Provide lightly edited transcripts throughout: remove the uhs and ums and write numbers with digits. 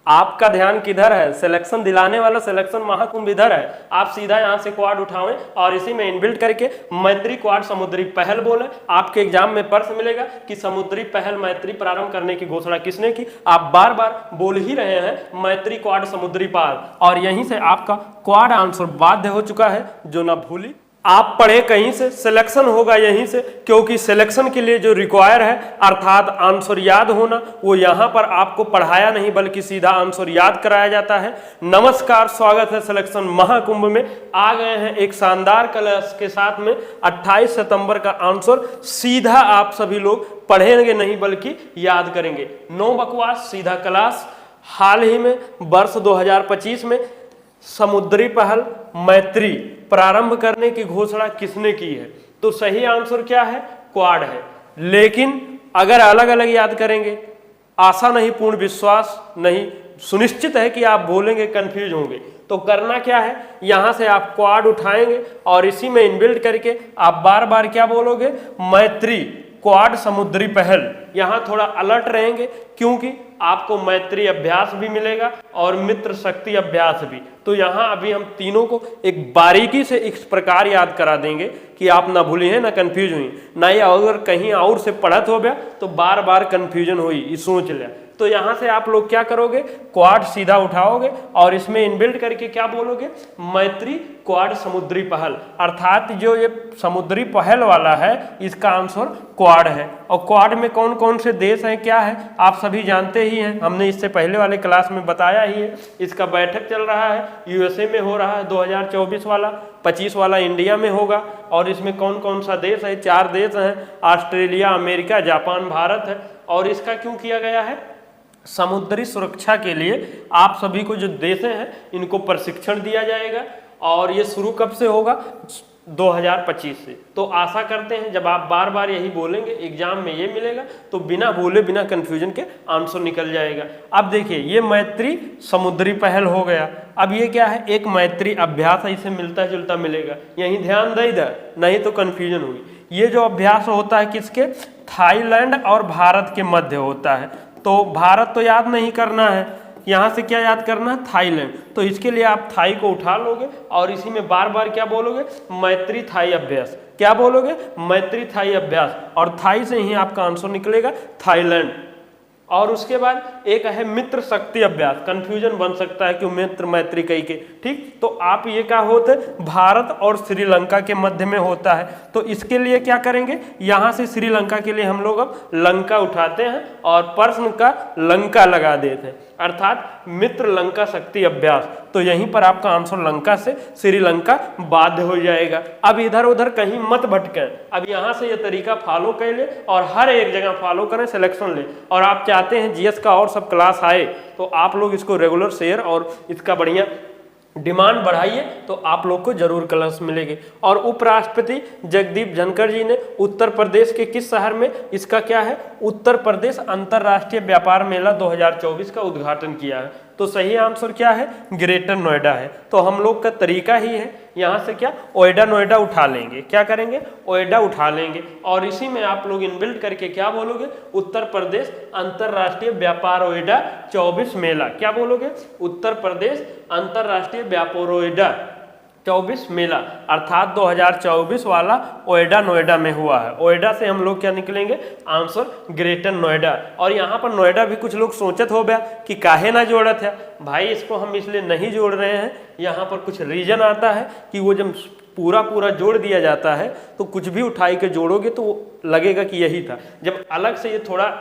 आपका ध्यान किधर है? सिलेक्शन दिलाने वाला सिलेक्शन महाकुंभ इधर है। आप सीधा यहाँ से क्वाड उठावें और इसी में इनबिल्ट करके मैत्री क्वाड समुद्री पहल बोले। आपके एग्जाम में प्रश्न मिलेगा कि समुद्री पहल मैत्री प्रारंभ करने की घोषणा किसने की। आप बार बार बोल ही रहे हैं मैत्री क्वाड समुद्री पहल, और यहीं से आपका क्वाड आंसर बाध्य हो चुका है, जो ना भूली। आप पढ़े कहीं से, सिलेक्शन होगा यहीं से, क्योंकि सिलेक्शन के लिए जो रिक्वायर है अर्थात आंसर याद होना, वो यहाँ पर आपको पढ़ाया नहीं बल्कि सीधा आंसर याद कराया जाता है। नमस्कार, स्वागत है सिलेक्शन महाकुंभ में। आ गए हैं एक शानदार क्लास के साथ में। 28 सितंबर का आंसर सीधा आप सभी लोग पढ़ेंगे नहीं बल्कि याद करेंगे। नो बकवास, सीधा क्लास। हाल ही में वर्ष 2025 में समुद्री पहल मैत्री प्रारंभ करने की घोषणा किसने की है? तो सही आंसर क्या है? क्वाड है। लेकिन अगर अलग अलग याद करेंगे, आशा नहीं पूर्ण विश्वास नहीं, सुनिश्चित है कि आप बोलेंगे, कंफ्यूज होंगे। तो करना क्या है, यहां से आप क्वाड उठाएंगे और इसी में इनबिल्ट करके आप बार बार क्या बोलोगे? मैत्री क्वाड समुद्री पहल। यहां थोड़ा अलर्ट रहेंगे क्योंकि आपको मैत्री अभ्यास भी मिलेगा और मित्र शक्ति अभ्यास भी। तो यहाँ अभी हम तीनों को एक बारीकी से इस प्रकार याद करा देंगे कि आप ना भूली हैं, ना कंफ्यूज हुई, ना ये अगर कहीं और से पढ़त हो गया तो बार बार कंफ्यूजन हुई, ये सोच लिया। तो यहाँ से आप लोग क्या करोगे? क्वाड सीधा उठाओगे और इसमें इनबिल्ट करके क्या बोलोगे? मैत्री क्वाड समुद्री पहल। अर्थात जो ये समुद्री पहल वाला है इसका आंसर क्वाड है। और क्वाड में कौन कौन से देश हैं, क्या है, आप सभी जानते ही हैं, हमने इससे पहले वाले क्लास में बताया ही है। इसका बैठक चल रहा है, यूएसए में हो रहा है 2024 वाला, 25 वाला इंडिया में होगा। और इसमें कौन कौन सा देश है? 4 देश हैं, ऑस्ट्रेलिया, अमेरिका, जापान, भारत है। और इसका क्यों किया गया है? समुद्री सुरक्षा के लिए आप सभी को जो देश हैं इनको प्रशिक्षण दिया जाएगा। और ये शुरू कब से होगा? 2025 से। तो आशा करते हैं जब आप बार बार यही बोलेंगे एग्जाम में ये मिलेगा, तो बिना बोले बिना कंफ्यूजन के आंसर निकल जाएगा। अब देखिए, ये मैत्री समुद्री पहल हो गया। अब ये क्या है? एक मैत्री अभ्यास है, इसे मिलता जुलता मिलेगा, यहीं ध्यान दे इधर, नहीं तो कंफ्यूजन हुई। ये जो अभ्यास होता है किसके? थाईलैंड और भारत के मध्य होता है। तो भारत तो याद नहीं करना है, यहाँ से क्या याद करना है? थाईलैंड। तो इसके लिए आप थाई को उठा लोगे और इसी में बार बार क्या बोलोगे? मैत्री थाई अभ्यास। क्या बोलोगे? मैत्री थाई अभ्यास। और थाई से ही आपका आंसर निकलेगा थाईलैंड। और उसके बाद एक है मित्र शक्ति अभ्यास। कंफ्यूजन बन सकता है कि मित्र मैत्री कई के, ठीक। तो आप ये क्या होते? भारत और श्रीलंका के मध्य में होता है। तो इसके लिए क्या करेंगे? यहाँ से श्रीलंका के लिए हम लोग अब लंका उठाते हैं और प्रश्न का लंका लगा देते हैं, अर्थात मित्र लंका शक्ति अभ्यास। तो यहीं पर आपका आंसर लंका से श्रीलंका बाध्य हो जाएगा। अब इधर उधर कहीं मत भटकें, अब यहाँ से ये तरीका फॉलो कर ले और हर एक जगह फॉलो करें, सिलेक्शन ले। और आप चाहते हैं जीएस का और सब क्लास आए तो आप लोग इसको रेगुलर शेयर और इसका बढ़िया डिमांड बढ़ाइए, तो आप लोग को जरूर क्लास मिलेगी। और उपराष्ट्रपति जगदीप धनखड़ जी ने उत्तर प्रदेश के किस शहर में इसका क्या है? उत्तर प्रदेश अंतर्राष्ट्रीय व्यापार मेला 2024 का उद्घाटन किया है। तो सही आंसर क्या है? ग्रेटर नोएडा है। तो हम लोग का तरीका ही है, यहाँ से क्या ओएडा नोएडा उठा लेंगे। क्या करेंगे? ओएडा उठा लेंगे और इसी में आप लोग इनबिल्ट करके क्या बोलोगे? उत्तर प्रदेश अंतर्राष्ट्रीय व्यापार ओएडा 24 मेला। क्या बोलोगे? उत्तर प्रदेश अंतर्राष्ट्रीय व्यापार ओएडा 24 मेला, अर्थात 2024 वाला ओएडा नोएडा में हुआ है। ओएडा से हम लोग क्या निकलेंगे? Answer greater Noida. और यहाँ पर नोएडा भी कुछ लोग सोचत हो गया कि काहे ना जोड़त है। भाई इसको हम इसलिए नहीं जोड़ रहे हैं, यहाँ पर कुछ रीजन आता है कि वो जब पूरा जोड़ दिया जाता है तो कुछ भी उठाई के जोड़ोगे तो लगेगा कि यही था। जब अलग से ये थोड़ा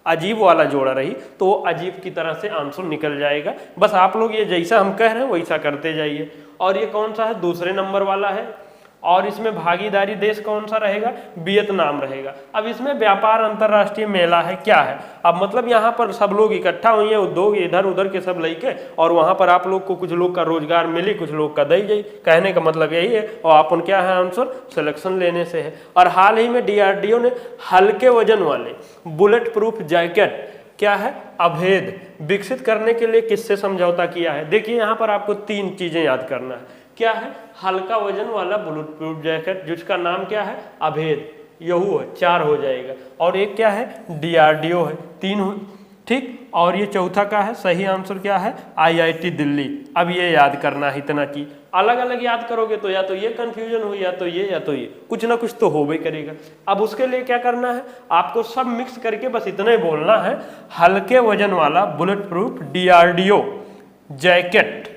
अजीब वाला जोड़ा रही तो वो अजीब की तरह से आंसर निकल जाएगा। बस आप लोग ये जैसा हम कह रहे हैं वैसा करते जाइए। और ये कौन सा है? दूसरे नंबर वाला है। और इसमें भागीदारी देश कौन सा रहेगा? वियतनाम रहेगा। अब इसमें व्यापार अंतर्राष्ट्रीय मेला है, क्या है? अब मतलब यहाँ पर सब लोग इकट्ठा हुए हैं, उद्योग इधर उधर के सब लेके, और वहाँ पर आप लोग को कुछ लोग का रोजगार मिली, कुछ लोग का दई जाई। कहने का मतलब यही है। और अपन क्या है? आंसर सिलेक्शन लेने से है। और हाल ही में डीआरडीओ ने हल्के वजन वाले बुलेट प्रूफ जैकेट क्या है? अभेद विकसित करने के लिए किससे समझौता किया है? देखिए यहाँ पर आपको 3 चीजें याद करना है। क्या है? हल्का वजन वाला बुलेट प्रूफ जैकेट जिसका नाम क्या है? अभेद। यहू है, 4 हो जाएगा। और एक क्या है? डीआरडीओ है, 3 हो ठीक। और ये चौथा का है, सही आंसर क्या है, IIT दिल्ली। अब ये याद करना है इतना कि अलग अलग याद करोगे तो या तो ये कंफ्यूजन हुई, या तो ये, कुछ ना कुछ तो हो भी करेगा। अब उसके लिए क्या करना है, आपको सब मिक्स करके बस इतना ही बोलना है, हल्के वजन वाला बुलेट प्रूफ DRDO जैकेट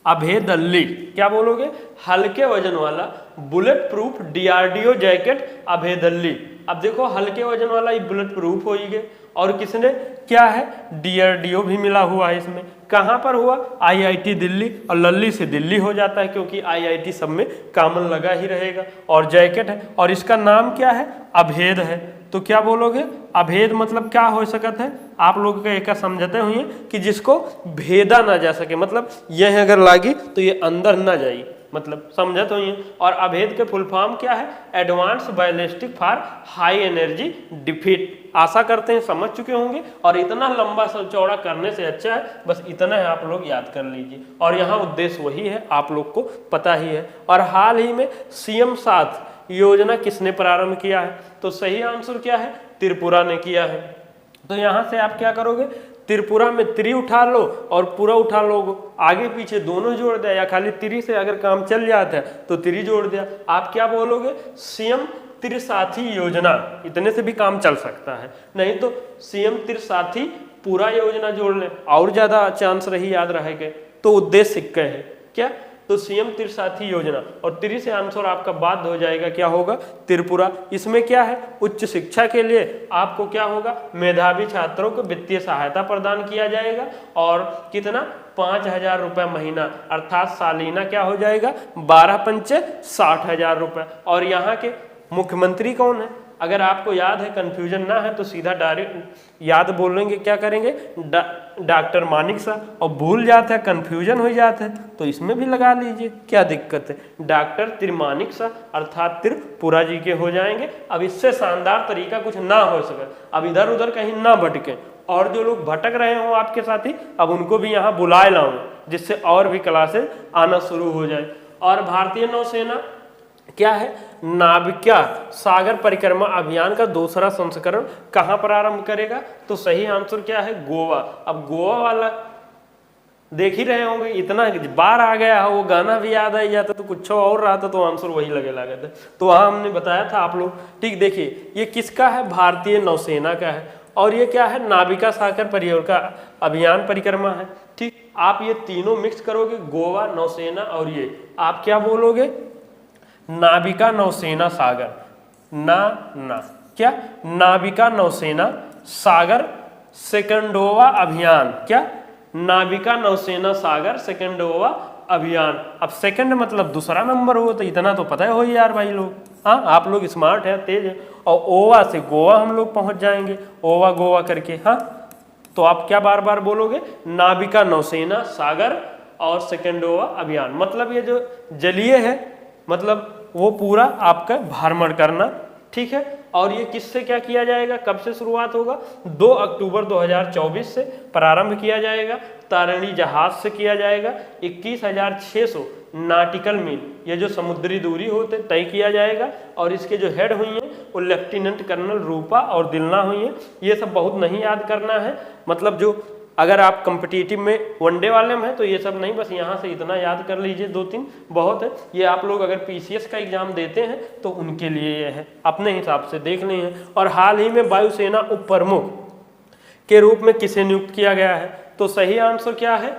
अभेदल्ली। क्या बोलोगे, हल्के वजन वाला बुलेट प्रूफ DRDO जैकेट अभेदल्ली। अब देखो हल्के वजन वाला ये बुलेट प्रूफ हो ही गए, और किसने क्या है, DRDO भी मिला हुआ है इसमें। कहाँ पर हुआ, IIT दिल्ली, और लल्ली से दिल्ली हो जाता है क्योंकि IIT सब में कॉमन लगा ही रहेगा। और जैकेट है, और इसका नाम क्या है, अभेद है। तो क्या बोलोगे, अभेद मतलब क्या हो सकता है, आप लोग का एक समझते हुए कि जिसको भेदा ना जा सके, मतलब यह अगर लागी तो ये अंदर ना जाए, मतलब समझत हुई। और अभेद के फुल फॉर्म क्या है, advance ballistic for high energy defeat. आशा करते हैं समझ चुके होंगे, और इतना लंबा चौड़ा करने से अच्छा है बस इतना है आप लोग याद कर लीजिए। और यहाँ उद्देश्य वही है, आप लोग को पता ही है। और हाल ही में CM 7 योजना किसने प्रारंभ किया है, तो सही आंसर क्या है, त्रिपुरा ने किया है। तो यहाँ से आप क्या करोगे, त्रिपुरा में त्रि उठा लो और पूरा उठा लो, आगे पीछे दोनों जोड़ दिया, या खाली त्रि से अगर काम चल जाता है तो त्रि जोड़ दिया। आप क्या बोलोगे, CM त्रिसाथी योजना, इतने से भी काम चल सकता है, नहीं तो CM त्रिसाथी पूरा योजना जोड़ लें, और ज्यादा चांस रही याद रहेगा। तो उद्देश्य सिक्का है क्या, तो CM त्रिसाथी योजना, और त्रि से आंसर आपका बाध्य हो जाएगा, क्या होगा, त्रिपुरा। इसमें क्या है, उच्च शिक्षा के लिए आपको क्या होगा, मेधावी छात्रों को वित्तीय सहायता प्रदान किया जाएगा, और कितना, 5,000 रुपये महीना, अर्थात सालीना क्या हो जाएगा, 12 पंचे 60,000 रुपये। और यहाँ के मुख्यमंत्री कौन है, अगर आपको याद है, कंफ्यूजन ना है तो सीधा डायरेक्ट याद बोलेंगे, क्या करेंगे, डॉक्टर मानिक शाह। और भूल जाते हैं, कंफ्यूजन हो जाते हैं तो इसमें भी लगा लीजिए, क्या दिक्कत है, डॉक्टर त्रिमानिक शाह अर्थात त्रिपुरा जी के हो जाएंगे। अब इससे शानदार तरीका कुछ ना हो सके, अब इधर उधर कहीं ना भटके, और जो लोग भटक रहे हो आपके साथी, अब उनको भी यहाँ बुलाए लाऊं, जिससे और भी क्लासेस आना शुरू हो जाए। और भारतीय नौसेना क्या है, नाविका सागर परिक्रमा अभियान का दूसरा संस्करण कहाँ प्रारंभ करेगा, तो सही आंसर क्या है, गोवा। अब गोवा वाला देख ही रहे होंगे, इतना बार आ गया है, वो गाना भी याद आ जाता तो कुछ और रहा था तो आंसर वही लगे लगे थे, तो वहाँ हमने बताया था आप लोग। ठीक, देखिए ये किसका है, भारतीय नौसेना का है, और ये क्या है, नाविका सागर परियोजना अभियान परिक्रमा है। ठीक, आप ये तीनों मिक्स करोगे, गोवा, नौसेना और ये, आप क्या बोलोगे, नाविका नौसेना सागर, ना क्या, नाविका नौसेना सागर सेकंडोवा अभियान, क्या, नाविका नौसेना सागर सेकंडोवा अभियान। अब सेकंड मतलब दूसरा नंबर हो, तो इतना तो पता हो यार भाई लोग, हाँ आप लोग स्मार्ट है, तेज है। और ओवा से गोवा हम लोग पहुंच जाएंगे, ओवा गोवा करके, हाँ। तो आप क्या बार बार बोलोगे, नाविका नौसेना सागर और सेकंडोवा अभियान, मतलब ये जो जलीय है, मतलब वो पूरा आपका भ्रमण करना। ठीक है, और ये किससे क्या किया जाएगा, कब से शुरुआत होगा, 2 अक्टूबर 2024 से प्रारंभ किया जाएगा, तारिणी जहाज से किया जाएगा, 21,600 नाटिकल मील, ये जो समुद्री दूरी होते तय किया जाएगा। और इसके जो हेड हुई हैं वो लेफ्टिनेंट कर्नल रूपा और दिलना हुई हैं। ये सब बहुत नहीं याद करना है, मतलब जो अगर आप कॉम्पिटिटिव में वनडे वाले में हैं तो ये सब नहीं, बस यहाँ से इतना याद कर लीजिए, 2-3 बहुत है। ये आप लोग अगर PCS का एग्जाम देते हैं तो उनके लिए ये है, अपने हिसाब से देख लें। और हाल ही में वायुसेना उप प्रमुख के रूप में किसे नियुक्त किया गया है, तो सही आंसर क्या है,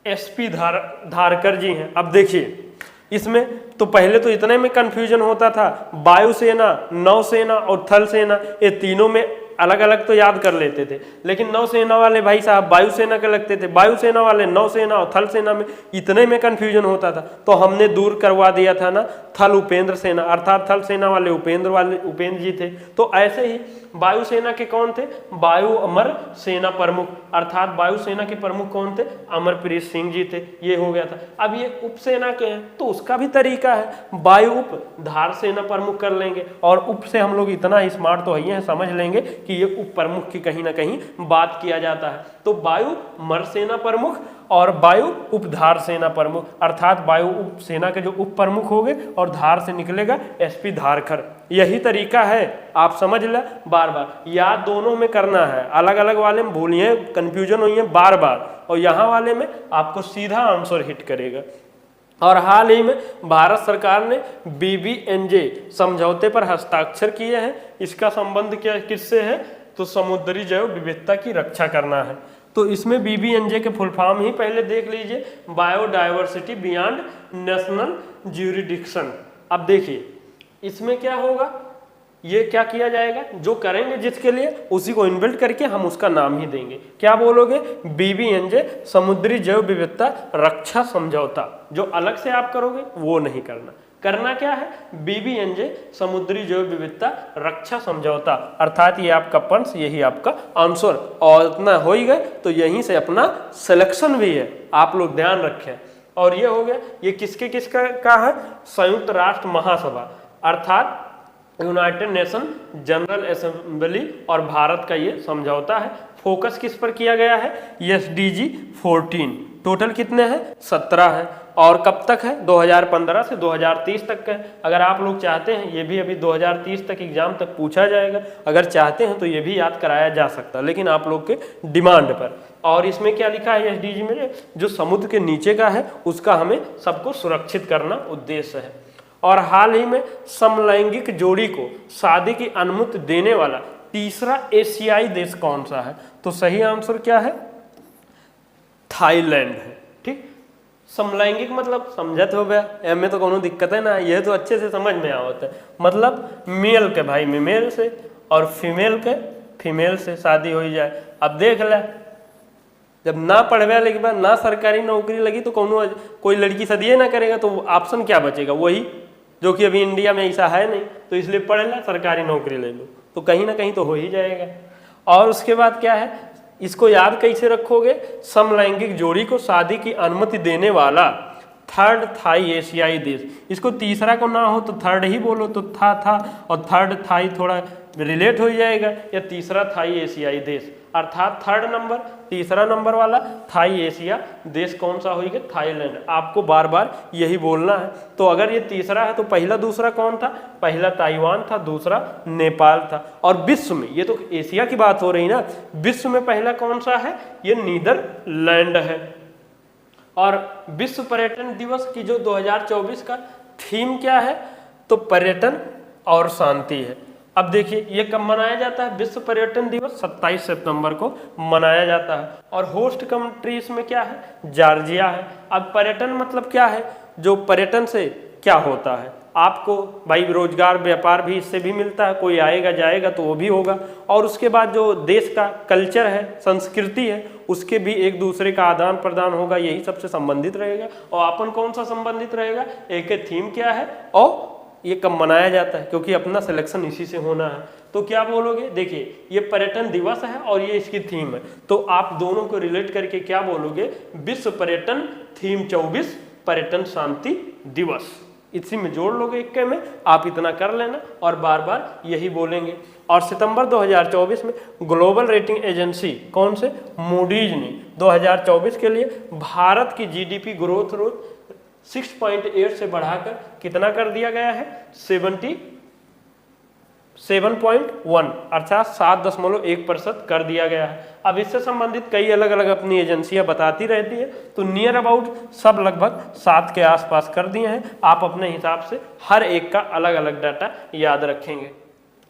SP धारकर जी हैं। अब देखिए इसमें तो पहले तो इतने में कंफ्यूजन होता था, वायुसेना, नौसेना और थल सेना, ये तीनों में अलग अलग तो याद कर लेते थे, लेकिन नौसेना वाले भाई साहब वायुसेना के लगते थे, वायुसेना वाले नौसेना और थल सेना में इतने में कंफ्यूजन होता था, तो हमने दूर करवा दिया था ना, थल उपेंद्र सेना, अर्थात थल सेना वाले उपेंद्र जी थे। तो ऐसे ही वायुसेना के कौन थे, वायु अमर सेना प्रमुख, अर्थात वायुसेना के प्रमुख कौन थे, अमरप्रीत सिंह जी थे, ये हो गया था। अब ये उपसेना के हैं तो उसका भी तरीका है, वायु उप धार सेना प्रमुख कर लेंगे, और उप से हम लोग इतना स्मार्ट तो है, समझ लेंगे कि ये उप प्रमुख की कहीं ना कहीं बात किया जाता है। तो वायु मर सेना प्रमुख और वायु उपधार सेना प्रमुख, अर्थात वायु उप सेना के जो उप प्रमुख होंगे और धार से निकलेगा एसपी धारखर। यही तरीका है, आप समझ लें, बार बार याद दोनों में करना है, अलग अलग वाले में भूलिए, कंफ्यूजन हुई है बार बार, और यहाँ वाले में आपको सीधा आंसर हिट करेगा। और हाल ही में भारत सरकार ने BBNJ समझौते पर हस्ताक्षर किए हैं। इसका संबंध क्या किससे है, तो समुद्री जैव विविधता की रक्षा करना है। तो इसमें BBNJ के फुल फॉर्म ही पहले देख लीजिए, बायोडायवर्सिटी बियॉन्ड नेशनल ज्यूरिडिक्शन। अब देखिए इसमें क्या होगा, ये क्या किया जाएगा, जो करेंगे जिसके लिए उसी को इनबिल्ट करके हम उसका नाम ही देंगे। क्या बोलोगे, BBNJ समुद्री जैव विविधता रक्षा समझौता। जो अलग से आप करोगे वो नहीं करना, करना क्या है, BBNJ समुद्री जैव विविधता रक्षा समझौता, अर्थात ये आपका पंच, यही आपका आंसर। और इतना हो ही गए तो यहीं से अपना सिलेक्शन भी है, आप लोग ध्यान रखें। और ये हो गया, ये किसके किसका का है, संयुक्त राष्ट्र महासभा अर्थात यूनाइटेड नेशन जनरल असेंबली और भारत का ये समझौता है। फोकस किस पर किया गया है, SDG 14, टोटल कितने हैं, 17 है। और कब तक है, 2015 से 2030 तक का है। अगर आप लोग चाहते हैं, ये भी अभी 2030 तक एग्जाम तक पूछा जाएगा, अगर चाहते हैं तो ये भी याद कराया जा सकता है, लेकिन आप लोग के डिमांड पर। और इसमें क्या लिखा है SDG में, जो समुद्र के नीचे का है उसका हमें सबको सुरक्षित करना उद्देश्य है। और हाल ही में समलैंगिक जोड़ी को शादी की अनुमति देने वाला तीसरा एशियाई देश कौन सा है, तो सही आंसर क्या है, थाईलैंड है। ठीक, समलैंगिक मतलब समझत हो गया, एम तो कोनो दिक्कत है ना, यह तो अच्छे से समझ में आवता है। मतलब मेल के भाई में मेल से और फीमेल के फीमेल से शादी हो जाए। अब देख ले, जब ना पढ़वे लगे बाद ना सरकारी नौकरी लगी तो कोनो कोई लड़की सदिए ना करेगा, तो ऑप्शन क्या बचेगा, वही जो कि अभी इंडिया में ऐसा है नहीं, तो इसलिए पढ़ ला सरकारी नौकरी ले लो, तो कहीं ना कहीं तो हो ही जाएगा। और उसके बाद क्या है, इसको याद कैसे रखोगे, समलैंगिक जोड़ी को शादी की अनुमति देने वाला थर्ड थाई एशियाई देश। इसको तीसरा को ना हो तो थर्ड ही बोलो, तो था और थर्ड थाई थोड़ा रिलेट हो जाएगा, या तीसरा थाई एशियाई देश, अर्थात थर्ड नंबर, तीसरा नंबर वाला थाई एशिया देश कौन सा होगा, थाईलैंड। आपको बार बार यही बोलना है। तो अगर ये तीसरा है तो पहला दूसरा कौन था, पहला ताइवान था, दूसरा नेपाल था। और विश्व में, ये तो एशिया की बात हो रही ना, विश्व में पहला कौन सा है, ये नीदरलैंड है। और विश्व पर्यटन दिवस की जो 2024 का थीम क्या है, तो पर्यटन और शांति है। अब देखिए ये कब मनाया जाता है, विश्व पर्यटन दिवस 27 सितंबर को मनाया जाता है। और होस्ट कंट्री इसमें क्या है, जॉर्जिया है। अब पर्यटन मतलब क्या है, जो पर्यटन से क्या होता है, आपको भाई रोजगार व्यापार भी इससे भी मिलता है, कोई आएगा जाएगा तो वो भी होगा। और उसके बाद जो देश का कल्चर है, संस्कृति है, उसके भी एक दूसरे का आदान प्रदान होगा, यही सबसे संबंधित रहेगा। और अपन कौन सा संबंधित रहेगा, एक थीम क्या है और ये कब मनाया जाता है, क्योंकि अपना सिलेक्शन इसी से होना है। तो क्या बोलोगे, देखिए ये पर्यटन दिवस है और ये इसकी थीम है, तो आप दोनों को रिलेट करके क्या बोलोगे, विश्व पर्यटन थीम 24 पर्यटन शांति दिवस, इसी में जोड़ लोगे एक में, आप इतना कर लेना और बार बार यही बोलेंगे। और सितंबर 2024 में ग्लोबल रेटिंग एजेंसी कौन से, मूडीज ने 2024 के लिए भारत की GDP ग्रोथ रेट 6.8 से बढ़ाकर कितना कर दिया गया है, 7.1 अर्थात 7.1% कर दिया गया है। अब इससे संबंधित कई अलग अलग अपनी एजेंसियां बताती रहती है, तो नियर अबाउट सब लगभग 7 के आसपास कर दिए हैं। आप अपने हिसाब से हर एक का अलग अलग डाटा याद रखेंगे।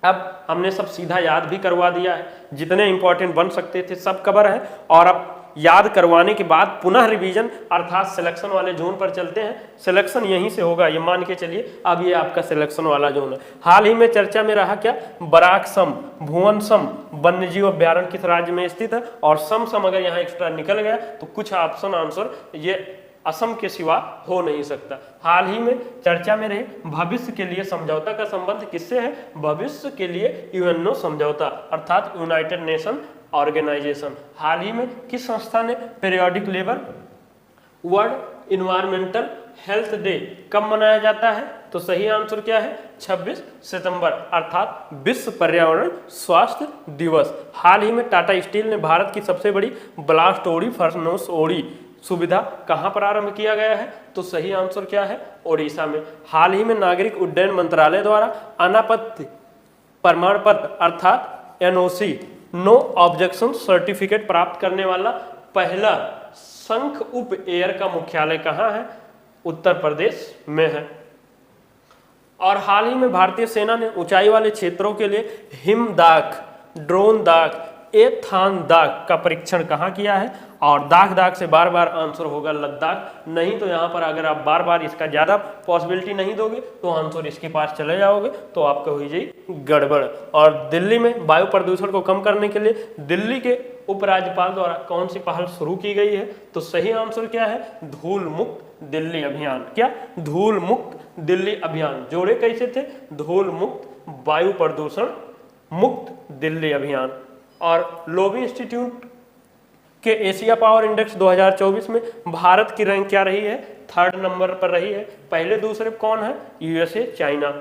अब हमने सब सीधा याद भी करवा दिया है, जितने इंपॉर्टेंट बन सकते थे सब कवर है। और अब याद करवाने के बाद पुनः रिवीजन अर्थात सिलेक्शन वाले जोन पर चलते हैं। सिलेक्शन यहीं से होगा, ये मान के चलिए। अब ये आपका सिलेक्शन वाला जोन है। हाल ही में चर्चा में रहा क्या, बराक सम भुवन सम वन्यजीव अभ्यारण्य किस राज्य में स्थित है, और सम अगर यहाँ एक्स्ट्रा निकल गया तो कुछ ऑप्शन आंसर ये असम के सिवा हो नहीं सकता। हाल ही में चर्चा में रहे भविष्य के लिए समझौता का संबंध किससे है, भविष्य के लिए यूएनओ समझौता अर्थात यूनाइटेड नेशन ऑर्गेनाइजेशन। हाल ही में किस संस्था ने periodic labour world environmental health day कब मनाया जाता है, तो सही आंसर क्या है, 26 सितंबर अर्थात विश्व पर्यावरण स्वास्थ्य दिवस। हाल ही में टाटा स्टील ने भारत की सबसे बड़ी ब्लास्ट ओडी फर्नस ओडी सुविधा कहाँ प्रारंभ किया गया है? तो सही आंसर क्या है? ओडिशा में। हाल ही में नागरिक उड्डयन मंत्रालय द्वारा अनापत्ति प्रमाण पत्र अर्थात NOC नो ऑब्जेक्शन सर्टिफिकेट प्राप्त करने वाला पहला शंख उप एयर का मुख्यालय कहाँ है? उत्तर प्रदेश में है। और हाल ही में भारतीय सेना ने ऊंचाई वाले क्षेत्रों के लिए हिमदाग, ड्रोन दाग, एथान दाग का परीक्षण कहाँ किया है? और दाग से बार बार आंसर होगा लद्दाख, नहीं तो यहाँ पर अगर आप बार बार इसका ज़्यादा पॉसिबिलिटी नहीं दोगे तो आंसर इसके पास चले जाओगे तो आपका हो जाएगी गड़बड़। और दिल्ली में वायु प्रदूषण को कम करने के लिए दिल्ली के उपराज्यपाल द्वारा कौन सी पहल शुरू की गई है? तो सही आंसर क्या है? धूल मुक्त दिल्ली अभियान। क्या? धूल मुक्त दिल्ली अभियान। जोड़े कैसे थे? धूल मुक्त वायु प्रदूषण मुक्त दिल्ली अभियान। और लोबी इंस्टीट्यूट के एशिया पावर इंडेक्स 2024 में भारत की रैंक क्या रही है? 3rd नंबर पर रही है। पहले दूसरे कौन है? USA, China.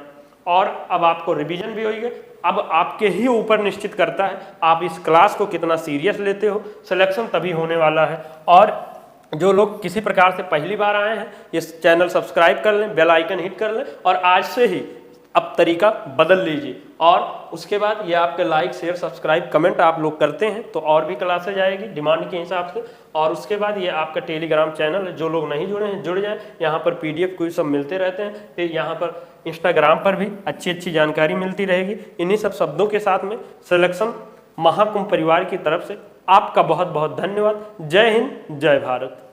और अब आपको रिवीजन भी होगी। अब आपके ही ऊपर निश्चित करता है आप इस क्लास को कितना सीरियस लेते हो। सिलेक्शन तभी होने वाला है। और जो लोग किसी प्रकार से पहली बार आए हैं इस चैनल सब्सक्राइब कर लें, बेल आइकन हिट कर लें और आज से ही अब तरीका बदल लीजिए। और उसके बाद ये आपके लाइक, शेयर, सब्सक्राइब, कमेंट आप लोग करते हैं तो और भी क्लासेज आएगी डिमांड के हिसाब से। और उसके बाद ये आपका टेलीग्राम चैनल है, जो लोग नहीं जुड़े हैं जुड़ जाएं। यहाँ पर PDF क्विज सब मिलते रहते हैं। फिर यहाँ पर इंस्टाग्राम पर भी अच्छी जानकारी मिलती रहेगी। इन्हीं सब शब्दों के साथ में सिलेक्शन महाकुंभ परिवार की तरफ से आपका बहुत बहुत धन्यवाद। जय हिंद, जय भारत।